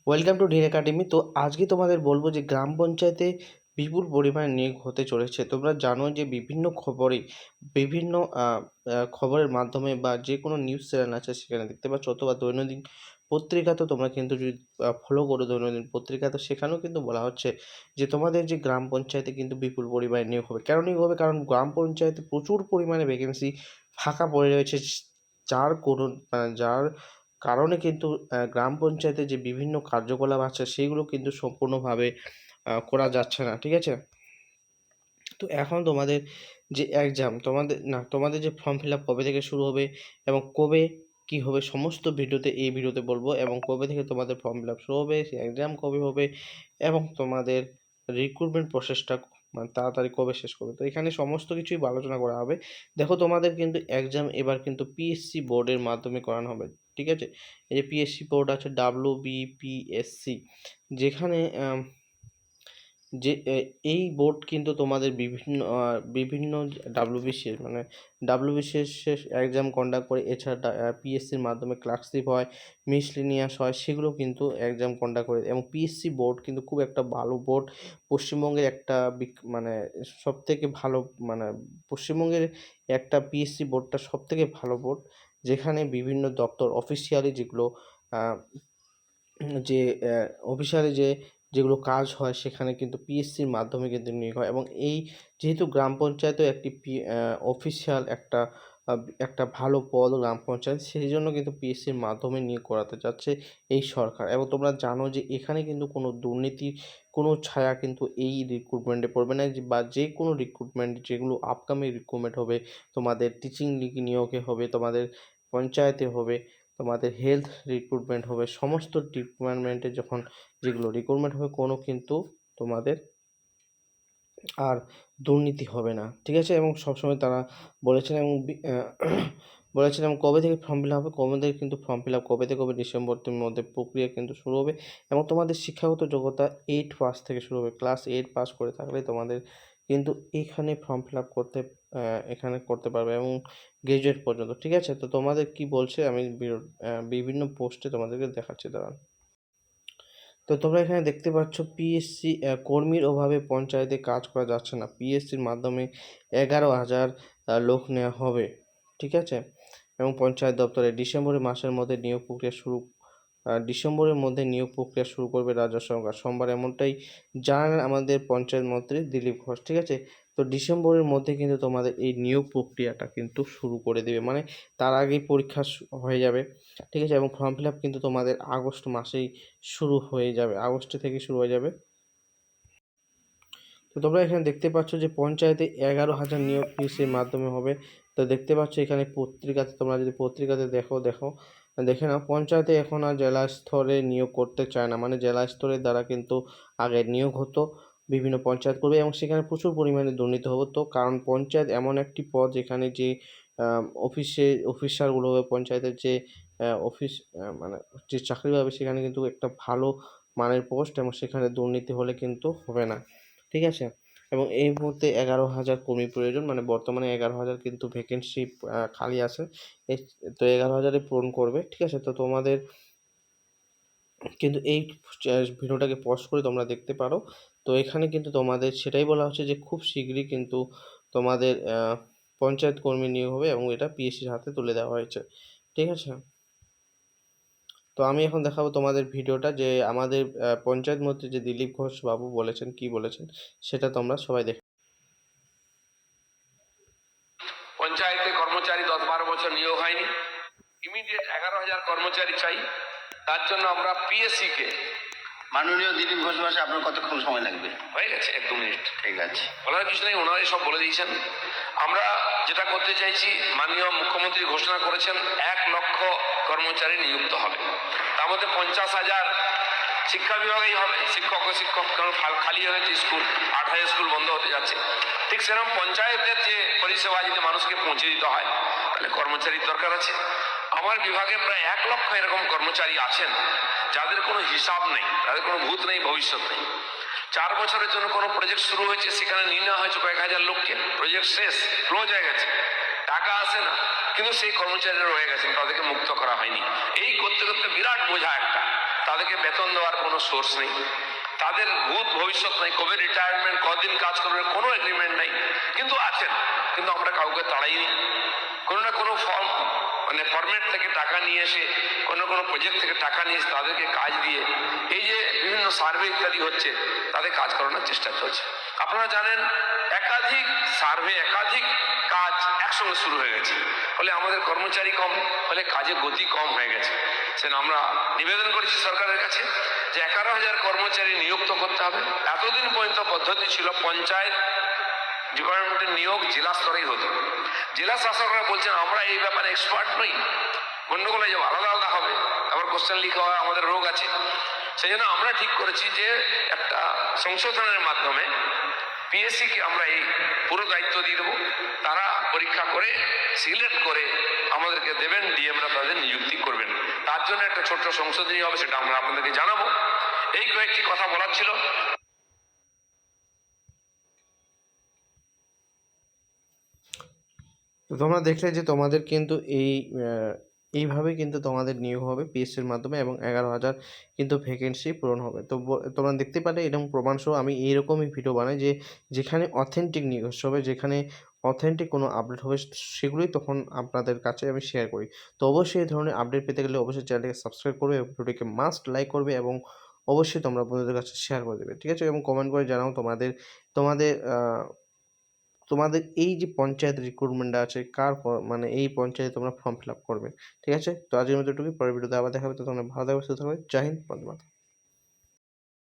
Welcome to dean academy. তো আজকে তোমাদের বলবো যে গ্রাম পঞ্চায়েতে বিপুল পরিমাণে নিয়োগ হতে চলেছে। তোমরা জানো যে বিভিন্ন খবরে বিভিন্ন খবরের মাধ্যমে বা যে কোনো নিউজ চ্যানেল আছে সেখানে দেখতে পাচ্ছ, অথবা দৈনন্দিন পত্রিকাতেও তোমরা কিন্তু যদি ফলো করো দৈনন্দিন পত্রিকা, তো সেখানেও কিন্তু বলা হচ্ছে যে তোমাদের যে গ্রাম পঞ্চায়েতে কিন্তু বিপুল পরিমাণে নিয়োগ হবে। কেন নিয়োগ হবে? কারণ গ্রাম পঞ্চায়েতে প্রচুর পরিমাণে ভ্যাকেন্সি ফাঁকা পড়ে রয়েছে, যার কারণে কিন্তু গ্রাম পঞ্চায়েতে যে বিভিন্ন কার্যকলাপ আছে সেগুলো কিন্তু সম্পূর্ণভাবে করা যাচ্ছে না, ঠিক আছে? তো এখন তোমাদের যে এক্সাম, তোমাদের যে ফর্ম ফিল আপ কবে থেকে শুরু হবে এবং কবে কি হবে, সমস্ত ভিডিওতে এই ভিডিওতে বলবো। এবং কবে থেকে তোমাদের ফর্ম ফিল আপ শুরু হবে, সে এক্সাম কবে হবে এবং তোমাদের রিক্রুটমেন্ট প্রসেসটা মানে তাড়াতাড়ি কবে শেষ করবে, তো এখানে সমস্ত কিছুই আলোচনা করা হবে। দেখো, তোমাদের কিন্তু এক্সাম এবার কিন্তু পিএসসি বোর্ডের মাধ্যমে করানো হবে, ঠিক আছে? এই যে পিএসসি বোর্ড আছে, WBPSC, যেখানে যে এই বোর্ড কিন্তু তোমাদের বিভিন্ন ডাব্লিউবিসিএস মানে ডাব্লিউবিসিএস এক্সাম কন্ডাক্ট করে। এছাড়া পিএসসির মাধ্যমে ক্লার্কশিপ হয়, মিসলেনিয়াস হয়, সেগুলো কিন্তু এক্সাম কন্ডাক্ট করে। এবং পিএসসি বোর্ড কিন্তু খুব একটা ভালো বোর্ড, পশ্চিমবঙ্গের একটা মানে সবথেকে ভালো, মানে পশ্চিমবঙ্গের একটা পিএসসি বোর্ডটা সবথেকে ভালো বোর্ড, যেখানে বিভিন্ন দপ্তর অফিসিয়ালি যেগুলো আহ, যে অফিসিয়ালি যেগুলো কাজ হয় সেখানে কিন্তু পিএসসির মাধ্যমে কিন্তু নিয়োগ হয়। এবং এই যেহেতু গ্রাম পঞ্চায়েতও একটি অফিসিয়াল একটা ভালো পদ গ্রাম পঞ্চায়েত, সেই জন্য কিন্তু পিএসসির মাধ্যমে নিয়োগ করাতে যাচ্ছে এই সরকার। এবং তোমরা জানো যে এখানে কিন্তু কোনো দুর্নীতির কোনো ছায়া কিন্তু এই রিক্রুটমেন্টে পড়বে না, বা যে কোনো রিক্রুটমেন্ট যেগুলো আপকামিং রিক্রুটমেন্ট হবে, তোমাদের টিচিং নিয়োগে হবে, তোমাদের পঞ্চায়েতে হবে, তোমাদের হেলথ রিক্রুটমেন্ট হবে, সমস্ত ডিপার্টমেন্টে যখন যেগুলো রিক্রুটমেন্ট হবে, কোনো কিন্তু তোমাদের আর দুর্নীতি হবে না, ঠিক আছে? এবং সবসময় তারা বলেছেন এবং বলেছেন। এবং কবে থেকে ফর্ম ফিল আপ হবে, কিন্তু ফর্ম ফিল আপ কবে থেকে হবে, ডিসেম্বরের মধ্যে প্রক্রিয়া কিন্তু শুরু হবে। এবং তোমাদের শিক্ষাগত যোগ্যতা 8 পাস থেকে শুরু হবে। ক্লাস 8 পাস করে থাকলে তোমাদের কিন্তু এখানে ফর্ম ফিল আপ এখানে করতে পারবে, এবং গ্রাজুয়েট পর্যন্ত, ঠিক আছে? তো তোমাদের কি বলছে আমি বিভিন্ন পোস্টে তোমাদেরকে দেখাচ্ছি, দাঁড়ান। তো তোমরা এখানে দেখতে পাচ্ছ পিএসসি কর্মীর অভাবে পঞ্চায়েতে কাজ করা যাচ্ছে না, পিএসসির মাধ্যমে 11,000 লোক নেওয়া হবে, ঠিক আছে? এবং পঞ্চায়েত দপ্তরে ডিসেম্বরের মধ্যে নিয়োগ প্রক্রিয়া শুরু করবে রাজ্য সরকার, সোমবার এমনটাই জানালেন আমাদের পঞ্চায়েত মন্ত্রী দিলীপ ঘোষ, ঠিক আছে? তো ডিসেম্বরের মধ্যে কিন্তু তোমাদের এই নিয়োগ প্রক্রিয়াটা কিন্তু শুরু করে দেবে, মানে তার আগেই পরীক্ষা হয়ে যাবে, ঠিক আছে? এবং ফর্ম ফিল আপ কিন্তু তোমাদের আগস্ট মাসেই শুরু হয়ে যাবে, আগস্ট থেকে শুরু হয়ে যাবে। তো তোমরা এখানে দেখতে পাচ্ছ যে পঞ্চায়েতে 11,000 নিয়োগ পিএসসির মাধ্যমে হবে। তো দেখতে পাচ্ছ এখানে পত্রিকাতে, তোমরা যদি পত্রিকাতে দেখে নাও, পঞ্চায়েতে এখন আর জেলা স্তরে নিয়োগ করতে চায় না, মানে জেলা স্তরের দ্বারা কিন্তু আগে নিয়োগ হতো বিভিন্ন পঞ্চায়েত করবে, এবং সেখানে প্রচুর পরিমাণে দুর্নীতি হতো। কারণ পঞ্চায়েত এমন একটি পদ যেখানে যে অফিসারগুলো হবে, পঞ্চায়েতের যে মানে যে চাকরি পাবে, সেখানে কিন্তু একটা ভালো মানের পোস্ট, এবং সেখানে দুর্নীতি হলে কিন্তু হবে না, ঠিক আছে? এবং এই মুহূর্তে 11,000 কর্মী প্রয়োজন, মানে বর্তমানে 11,000 কিন্তু ভ্যাকেন্সি খালি আছে। তো 11,000-এ পূরণ করবে, ঠিক আছে? তো তোমাদের কিন্তু এই ভিডিওটাকে পজ করে তোমরা দেখতে পারো। তো এখানে কিন্তু তোমাদের সেটাই বলা হচ্ছে যে খুব শীঘ্রই কিন্তু তোমাদের পঞ্চায়েত কর্মী নিয়োগ হবে, এবং এটা পিএসসির হাতে তুলে দেওয়া হয়েছে, ঠিক আছে? তো আমি এখন দেখাবো তোমাদের ভিডিওটা, যে আমাদের পঞ্চায়েত মন্ত্রী যে দিলীপ ঘোষ বাবু বলেছেন, কি বলেছেন সেটা তোমরা সবাই দেখো। পঞ্চায়েতে কর্মচারী 10-12 বছর নিয়োগ হয়নি, ইমিডিয়েট 11,000 কর্মচারী চাই। তার জন্য আমরা পিএসসি কে, মাননীয় দিলীপ ঘোষ মহাশয়, আপনার কতক্ষণ সময় লাগবে? হয়ে গেছে 1-2 মিনিট, ঠিক আছে। বলার কিছু নেই, ওনারাই সব বলে দিয়েছেন। আমরা যেটা করতে চাইছি, মাননীয় মুখ্যমন্ত্রী ঘোষণা করেছেন 1 লক্ষ কর্মচারী নিযুক্ত হবে। তার মধ্যে 50,000 শিক্ষা বিভাগেই হবে, শিক্ষক, কারণ খালি হয়েছে স্কুল, 8,000 স্কুল বন্ধ হতে যাচ্ছে। ঠিক সেরকম পঞ্চায়েতের যে পরিষেবা যদি মানুষকে পৌঁছে দিতে হয়, তাহলে কর্মচারীর দরকার আছে। আমার বিভাগে প্রায় 1 লক্ষ এরকম কর্মচারী আছেন যাদের কোনো হিসাব নেই, তাদের কোনো ভূত নেই, ভবিষ্যৎ নেই। 4 বছরের জন্য কোনো প্রজেক্ট শুরু হয়েছে, সেখানে নিয়ে নেওয়া হয়েছে কয়েক হাজার লোককে, প্রজেক্ট শেষ, ক্লোজ হয়ে গেছে, টাকা আসে না, কিন্তু সেই কর্মচারীরা রয়ে গেছেন, তাদেরকে মুক্ত করা হয়নি। এই করতে করতে বিরাট বোঝা একটা। তা তাদেরকে বেতন দেওয়ার কোনো সোর্স নেই, তাদের ভূত ভবিষ্যৎ নাই, কবে রিটায়ারমেন্ট, কদিন কাজ করবে, কোনো এগ্রিমেন্ট নাই, কিন্তু আছেন। কিন্তু আমরা কাউকে তাড়াইনি। কোনো না কোনো ফর্ম মানে ফরম্যাট থেকে টাকা নিয়ে এসে, কোনো প্রজেক্ট থেকে টাকা নিয়ে এসে তাদেরকে কাজ দিয়ে এই যে বিভিন্ন সার্ভে ইত্যাদি হচ্ছে তাদের কাজ করানোর চেষ্টা চলছে। আপনারা জানেন একাধিক সার্ভে, একাধিক কাজ একসঙ্গে শুরু হয়ে গেছে, ফলে আমাদের কর্মচারী কম, ফলে কাজে গতি কম হয়ে গেছে। সেটা আমরা নিবেদন করেছি সরকারের কাছে যে 11,000 কর্মচারী নিযুক্ত করতে হবে। এতদিন পর্যন্ত পদ্ধতি ছিল পঞ্চায়েত ডিপার্টমেন্টের নিয়োগ জেলা স্তরেই হতো। জেলা শাসকরা বলছেন আমরা এই ব্যাপারে এক্সপার্ট নই, গন্ডগোলে যাবো, আলাদা আলাদা হবে, আবার কোশ্চেন লিখা হয়, আমাদের রোগ আছে। সেই জন্য আমরা ঠিক করেছি যে একটা সংশোধনের মাধ্যমে পিএসসিকে আমরা এই পুরো দায়িত্ব দিয়ে দেবো। তারা পরীক্ষা করে সিলেক্ট করে আমাদেরকে দেবেন, ডিএমরা তাদের নিযুক্তি করবেন। তার জন্য একটা ছোট্ট সংশোধনী হবে, সেটা আমরা আপনাদেরকে জানাবো। এই কয়েকটি কথা বলার ছিল। তো তোমরা দেখলে যে তোমাদের কিন্তু এইভাবে কিন্তু তোমাদের নিয়োগ হবে পিএসসির মাধ্যমে, এবং 11,000 কিন্তু ভ্যাকেন্সি পূরণ হবে। তো তোমরা দেখতে পারে এরকম প্রমাণসহ আমি এইরকমই ভিডিও বানাই যে যেখানে অথেন্টিক নিউজ হবে, যেখানে অথেন্টিক কোনো আপডেট হবে, সেগুলোই তখন আপনাদের কাছে আমি শেয়ার করি। তো অবশ্যই এই ধরনের আপডেট পেতে গেলে অবশ্যই চ্যানেলটিকে সাবস্ক্রাইব করবে এবং ভিডিওটিকে মাস্ট লাইক করবে, এবং অবশ্যই তোমরা বন্ধুদের কাছে শেয়ার করে দেবে, ঠিক আছে? এবং কমেন্ট করে জানাও তোমাদের তোমাদের তোমাদের এই যে পঞ্চায়েত রিক্রুটমেন্ট আছে মানে এই পঞ্চায়েতে তোমরা ফর্ম ফিল আপ করবে, ঠিক আছে? তো আজকের মতো এটুকুই। পরের ভিডিওতে আবার দেখা হবে। তো তোমরা ভালো থাকবে, সুস্থ থাকবে। জয় হিন্দ, বন্দে মাতরম।